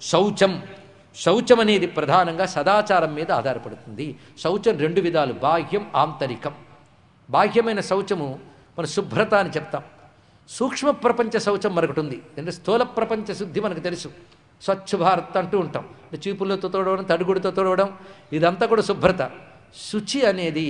శౌచం, శౌచం అనేది ప్రధానంగా సదాచారం మీద ఆధారపడుతుంది. శౌచం రెండు విధాలు, బాహ్యం ఆంతరికం. బాహ్యమైన శౌచము మన శుభ్రత అని చెప్తాం. సూక్ష్మ ప్రపంచ శౌచం మరొకటి ఉంది. అంటే స్థూల ప్రపంచ శుద్ధి మనకు తెలుసు, స్వచ్ఛ భారత్ అంటూ ఉంటాం. చీపులతో తోడవడం, తడిగుడితో తోడవడం, ఇదంతా కూడా శుభ్రత. శుచి అనేది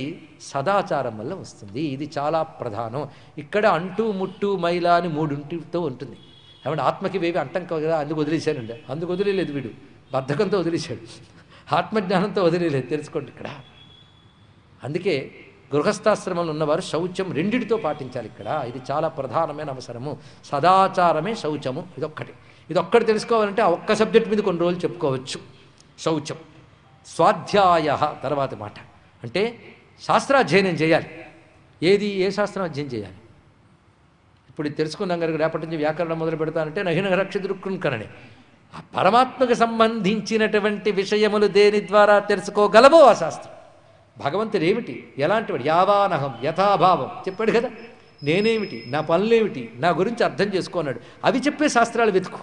సదాచారం వల్ల వస్తుంది. ఇది చాలా ప్రధానం. ఇక్కడ అంటూ ముట్టు మైల అని మూడుంటితో ఉంటుంది. ఏమంటే ఆత్మకి వేవి అంటాం కదా, అందుకు వదిలేశానండి. అందుకు వదిలేదు, వీడు బద్ధకంతో వదిలేశాడు, ఆత్మజ్ఞానంతో వదిలేదు. తెలుసుకోండి ఇక్కడ. అందుకే గృహస్థాశ్రమంలో ఉన్నవారు శౌచం రెండిటితో పాటించాలి ఇక్కడ. ఇది చాలా ప్రధానమైన అవసరము. సదాచారమే శౌచము. ఇదొక్కటి తెలుసుకోవాలంటే ఆ ఒక్క సబ్జెక్ట్ మీద కొన్ని రోజులు చెప్పుకోవచ్చు. శౌచం. స్వాధ్యాయ తర్వాత మాట అంటే శాస్త్రాధ్యయనం చేయాలి. ఏ శాస్త్రం అధ్యయనం చేయాలి? ఇప్పుడు ఇది తెలుసుకున్నాం కనుక రేపటి నుంచి వ్యాకరణం మొదలు పెడతానంటే నహిన రక్షిదృక్కుని ఆ పరమాత్మకు సంబంధించినటువంటి విషయములు దేని ద్వారా తెలుసుకోగలవో ఆ శాస్త్రం. భగవంతుడు ఏమిటి, ఎలాంటి వాడు, యావానహం యథాభావం చెప్పాడు కదా. నేనేమిటి, నా పనులేమిటి, నా గురించి అర్థం చేసుకున్నాడు. అవి చెప్పే శాస్త్రాలు వెతుకు.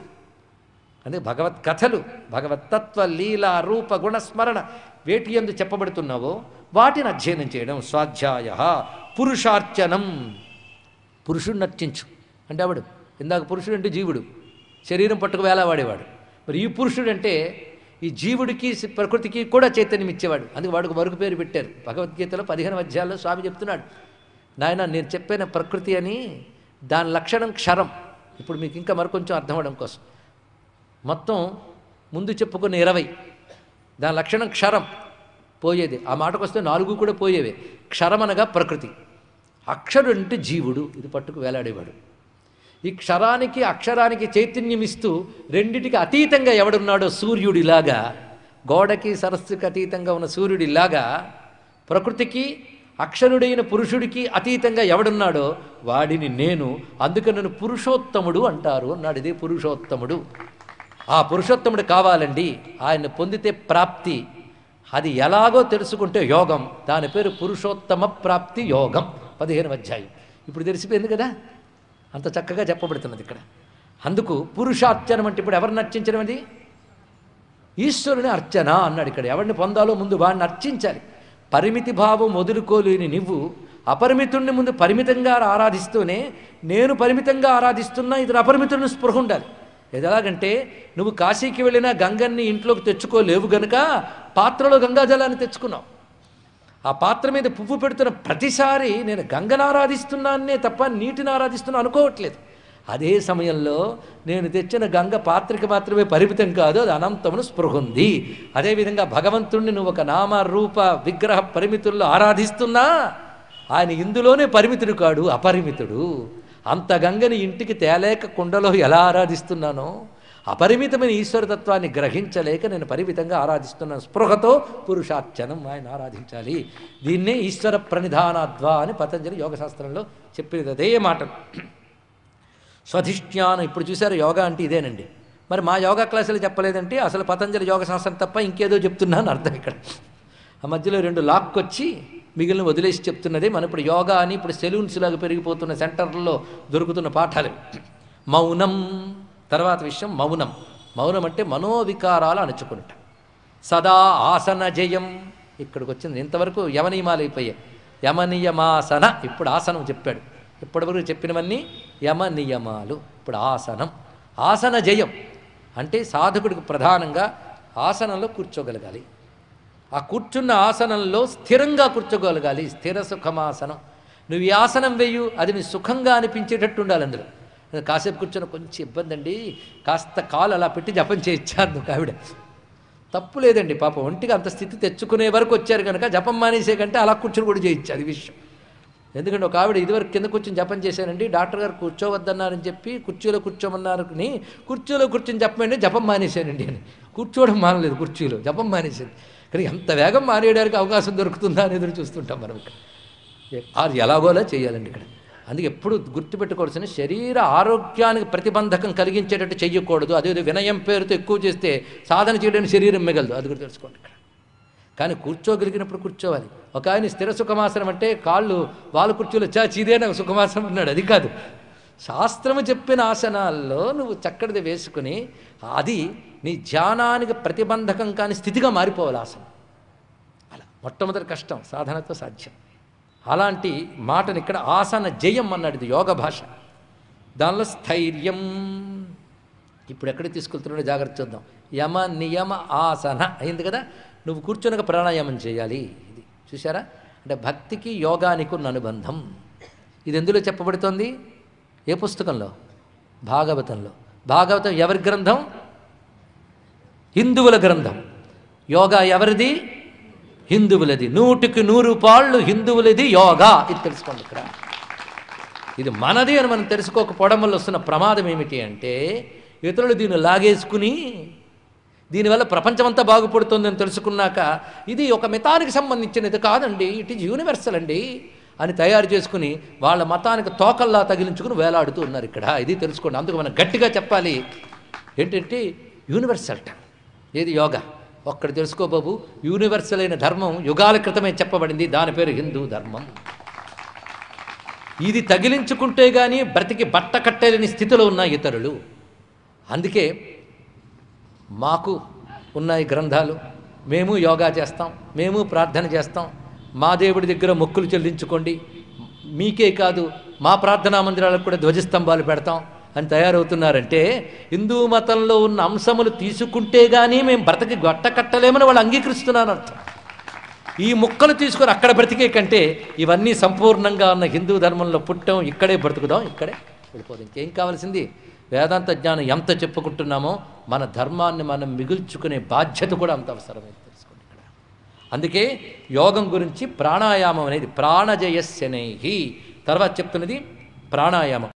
అందుకే భగవత్ కథలు, భగవత్తత్వ లీల రూప గుణస్మరణ వేటి యందు చెప్పబడుతున్నావో వాటిని అధ్యయనం చేయడం. స్వాధ్యాయ. పురుషార్చనం. పురుషుడిని అర్చించు అంటే ఆవిడు ఇందాక పురుషుడు అంటే జీవుడు, శరీరం పట్టుకు వేలావాడేవాడు. మరి ఈ పురుషుడు అంటే ఈ జీవుడికి ప్రకృతికి కూడా చైతన్యం ఇచ్చేవాడు. అందుకే వాడికి మరొక పేరు పెట్టారు. భగవద్గీతలో 15 అధ్యాయాల్లో స్వామి చెప్తున్నాడు, నాయన నేను చెప్పిన ప్రకృతి అని దాని లక్షణం క్షరం. ఇప్పుడు మీకు ఇంకా మరికొంచెం అర్థం అవ్వడం కోసం మొత్తం ముందు చెప్పుకున్న 20 దాని లక్షణం క్షరం, పోయేది. ఆ మాటకు వస్తే 4 కూడా పోయేవే. క్షరం అనగా ప్రకృతి, అక్షరుడు అంటే జీవుడు, ఇది పట్టుకు వేలాడేవాడు. ఈ క్షరానికి అక్షరానికి చైతన్యం ఇస్తూ రెండిటికి అతీతంగా ఎవడున్నాడో సూర్యుడిలాగా, గోడకి సరస్సుకి అతీతంగా ఉన్న సూర్యుడిలాగా ప్రకృతికి అక్షరుడైన పురుషుడికి అతీతంగా ఎవడున్నాడో వాడిని నేను, అందుకే నన్ను పురుషోత్తముడు అంటారు అన్నాడు. ఇదే పురుషోత్తముడు. ఆ పురుషోత్తముడు కావాలండి, ఆయన్ని పొందితే ప్రాప్తి. అది ఎలాగో తెలుసుకుంటే యోగం. దాని పేరు పురుషోత్తమ ప్రాప్తి యోగం. 15వ అధ్యాయం. ఇప్పుడు తెలిసిపోయింది కదా, అంత చక్కగా చెప్పబడుతున్నది ఇక్కడ. అందుకు పురుషార్చనం అంటే ఇప్పుడు ఎవరిని అర్చించడం? అది ఈశ్వరుని అర్చన అన్నాడు ఇక్కడ. ఎవరిని పొందాలో ముందు వాడిని అర్చించాలి. పరిమితి భావం వదులుకోలేని నువ్వు అపరిమితుడిని ముందు పరిమితంగా ఆరాధిస్తూనే నేను పరిమితంగా ఆరాధిస్తున్నా, ఇది అపరిమితుడిని స్పృహ ఉండాలి. ఎలాగంటే నువ్వు కాశీకి వెళ్ళినా గంగన్ని ఇంట్లోకి తెచ్చుకోలేవు గనుక పాత్రలో గంగాజలాన్ని తెచ్చుకున్నావు. ఆ పాత్ర మీద పువ్వు పెడుతున్న ప్రతిసారి నేను గంగను ఆరాధిస్తున్నానే తప్ప నీటిని ఆరాధిస్తున్నా అనుకోవట్లేదు. అదే సమయంలో నేను తెచ్చిన గంగ పాత్రకి మాత్రమే పరిమితం కాదు, అది అనంతమును స్పృహ ఉంది. అదేవిధంగా భగవంతుణ్ణి నువ్వు ఒక నామ రూప విగ్రహ పరిమితుల్లో ఆరాధిస్తున్నా ఆయన ఇందులోనే పరిమితుడు కాడు, అపరిమితుడు. అంత గంగని ఇంటికి తేలేక కుండలో ఎలా ఆరాధిస్తున్నానో అపరిమితమైన ఈశ్వరతత్వాన్ని గ్రహించలేక నేను పరిమితంగా ఆరాధిస్తున్నాను. స్పృహతో పురుషార్చనం, ఆయన ఆరాధించాలి. దీన్నే ఈశ్వర ప్రణిధానాద్వా అని పతంజలి యోగశాస్త్రంలో చెప్పేది అదే మాట. స్వధిష్ఠ్యానం. ఇప్పుడు చూసారు యోగా అంటే ఇదేనండి. మరి మా యోగా క్లాసులు చెప్పలేదంటే అసలు పతంజలి యోగశాస్త్రం తప్ప ఇంకేదో చెప్తున్నాను అర్థం. ఇక్కడ ఆ మధ్యలో 2 లాక్కొచ్చి మిగిలిన వదిలేసి చెప్తున్నది. మనం ఇప్పుడు యోగా అని ఇప్పుడు సెలూన్స్ లాగా పెరిగిపోతున్న సెంటర్లలో దొరుకుతున్న పాఠాలు. మౌనం. తర్వాత విషయం మౌనం. మౌనం అంటే మనోవికారాలు అణుచుకుంటా. సదా ఆసన జయం. ఇక్కడికి వచ్చింది. ఇంతవరకు యమనియమాలు అయిపోయాయి. యమనియమాసన, ఇప్పుడు ఆసనం చెప్పాడు. ఇప్పటివరకు చెప్పినవన్నీ యమనియమాలు, ఇప్పుడు ఆసనం. ఆసన జయం అంటే సాధకుడికి ప్రధానంగా ఆసనంలో కూర్చోగలగాలి. ఆ కూర్చున్న ఆసనంలో స్థిరంగా కూర్చోగలగాలి. స్థిర సుఖమాసనం. నువ్వు ఈ ఆసనం వేయు, అది నీ సుఖంగా అనిపించేటట్టు ఉండాలి. అందులో కాసేపు కూర్చొని కొంచెం ఇబ్బంది అండి, కాస్త కాలు అలా పెట్టి జపం చేయించారు ఆవిడ. తప్పు లేదండి, పాపం ఒంటికి అంత స్థితి తెచ్చుకునే వరకు వచ్చారు కనుక జపం మానేసే కంటే అలా కూర్చొని కూడా చేయించారు. అది విషయం. ఎందుకంటే ఒక ఆవిడ ఇదివరకు కింద కూర్చొని జపం చేశానండి, డాక్టర్ గారు కూర్చోవద్దన్నారని చెప్పి కుర్చీలో కూర్చోమన్నారని కుర్చీలో కూర్చొని జపమండి, జపం మానేశానండి అని. కూర్చోవడం మానలేదు, కుర్చీలో జపం మానేశాను. కానీ ఎంత వేగం మానేయడానికి అవకాశం దొరుకుతుందా అని ఎదురు చూస్తుంటాం మనం. అది ఎలాగోలా చేయాలండి ఇక్కడ. అందుకే ఎప్పుడు గుర్తుపెట్టుకోవాల్సిన శరీర ఆరోగ్యానికి ప్రతిబంధకం కలిగించేటట్టు చెయ్యకూడదు. అదేదో వినయం పేరుతో ఎక్కువ చేస్తే సాధన చేయడానికి శరీరం మిగలదు, అది కూడా తెలుసుకోండి ఇక్కడ. కానీ కూర్చోగలిగినప్పుడు కూర్చోవాలి. ఒక ఆయన స్థిర సుఖమాసనం అంటే కాళ్ళు వాళ్ళ కుర్చీలో చాచి ఇదే నాకు సుఖమాసనం అన్నాడు, అది కాదు. శాస్త్రము చెప్పిన ఆసనాల్లో నువ్వు చక్కటిది వేసుకుని అది నీ ధ్యానానికి ప్రతిబంధకం కాని స్థితిగా మారిపోవాలి ఆసనం. అలా మొట్టమొదటి కష్టం, సాధనతో సాధ్యం. అలాంటి మాటని ఇక్కడ ఆసన జయం అన్నాడు. ఇది యోగ భాష. దానిలో స్థైర్యం. ఇప్పుడు ఎక్కడికి తీసుకెళ్తున్నాడో జాగ్రత్త చూద్దాం. యమ నియమ ఆసన అయింది కదా. నువ్వు కూర్చొనక ప్రాణాయామం చేయాలి. ఇది చూసారా, అంటే భక్తికి యోగానికి ఉన్న అనుబంధం. ఇది ఎందులో చెప్పబడుతోంది? ఏ పుస్తకంలో? భాగవతంలో. భాగవతం ఎవరి గ్రంథం? హిందువుల గ్రంథం. యోగా ఎవరిది? హిందువులది. 100కి 100 పాళ్ళు హిందువులది యోగా. ఇది తెలుసుకోండి. ఇక్కడ ఇది మనది అని మనం తెలుసుకోకపోవడం వల్ల వస్తున్న ప్రమాదం ఏమిటి అంటే, ఇతరులు దీన్ని లాగేసుకుని దీనివల్ల ప్రపంచమంతా బాగుపడుతుందని తెలుసుకున్నాక ఇది ఒక మతానికి సంబంధించినది కాదండి, ఇట్ ఈజ్ యూనివర్సల్ అండి అని తయారు చేసుకుని వాళ్ళ మతానికి తోకల్లా తగిలించుకుని వేలాడుతూ ఉన్నారు ఇక్కడ. ఇది తెలుసుకోండి. అందుకు మనం గట్టిగా చెప్పాలి ఏంటంటే యూనివర్సల్. ఏది? యోగా. ఒక్కడు తెలుసుకో బాబు, యూనివర్సల్ అయిన ధర్మం యుగాల క్రితమే చెప్పబడింది. దాని పేరు హిందూ ధర్మం. ఇది తగిలించుకుంటే కానీ బ్రతికి బట్ట కట్టలేని స్థితిలో ఉన్న ఇతరులు. అందుకే మాకు ఉన్నాయి గ్రంథాలు, మేము యోగా చేస్తాం, మేము ప్రార్థన చేస్తాం, మా దేవుడి దగ్గర మొక్కులు చెల్లించుకోండి, మీకే కాదు మా ప్రార్థనా మందిరాలకు కూడా ధ్వజస్తంభాలు పెడతాం అని తయారవుతున్నారంటే హిందూ మతంలో ఉన్న అంశములు తీసుకుంటే కానీ మేము బ్రతికి గట్ట కట్టలేమని వాళ్ళు అంగీకరిస్తున్నాను అర్థం. ఈ ముక్కలు తీసుకొని అక్కడ బ్రతికే కంటే ఇవన్నీ సంపూర్ణంగా ఉన్న హిందూ ధర్మంలో పుట్టాం, ఇక్కడే బ్రతుకుదాం, ఇక్కడే వెళ్ళిపోదు. ఇంకేం కావాల్సింది? వేదాంత జ్ఞానం ఎంత చెప్పుకుంటున్నామో మన ధర్మాన్ని మనం మిగుల్చుకునే బాధ్యత కూడా అంత అవసరమైంది. తెలుసుకోండి ఇక్కడ. అందుకే యోగం గురించి ప్రాణాయామం అనేది ప్రాణజయస్యనైహి. తర్వాత చెప్తున్నది ప్రాణాయామం.